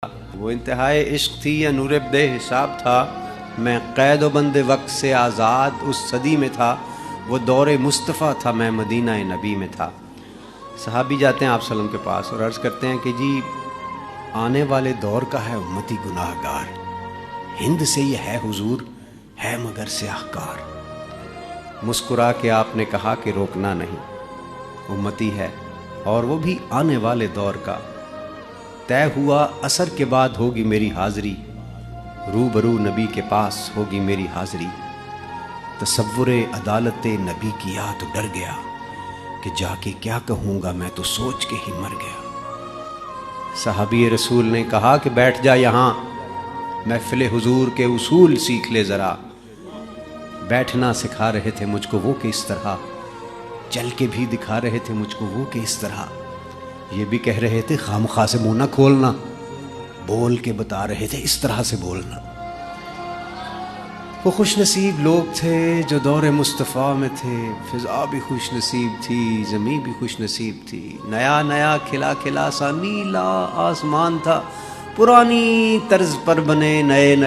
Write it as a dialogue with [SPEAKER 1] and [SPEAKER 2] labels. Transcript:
[SPEAKER 1] وہ انتہائی عشق تھی یا نور بے حساب تھا، میں قید و بند وقت سے آزاد اس صدی میں تھا، وہ دور مصطفیٰ تھا، میں مدینہ نبی میں تھا۔ صحابی جاتے ہیں آپ صلی اللہ علیہ وسلم کے پاس اور عرض کرتے ہیں کہ جی آنے والے دور کا ہے امتی گناہ گار، ہند سے یہ ہے حضور، ہے مگر سیاہ کار۔ مسکرا کے آپ نے کہا کہ روکنا نہیں، امتی ہے اور وہ بھی آنے والے دور کا، طے ہوا عصر کے بعد ہوگی میری حاضری، روبرو نبی کے پاس ہوگی میری حاضری۔ تصور عدالت نبی کیا تو ڈر گیا کہ جا کے کیا کہوں گا، میں تو سوچ کے ہی مر گیا۔ صحابی رسول نے کہا کہ بیٹھ جا یہاں، محفل حضور کے اصول سیکھ لے ذرا۔ بیٹھنا سکھا رہے تھے مجھ کو وہ کہ اس طرح، چل کے بھی دکھا رہے تھے مجھ کو وہ کہ اس طرح، یہ بھی کہہ رہے تھے خامخواہ سے منہ نہ کھولنا، بول کے بتا رہے تھے اس طرح سے بولنا۔ وہ خوش نصیب لوگ تھے جو دور مصطفیٰ میں تھے، فضا بھی خوش نصیب تھی، زمین بھی خوش نصیب تھی، نیا نیا کھلا کھلا سا نیلا آسمان تھا، پرانی طرز پر بنے نئے نئے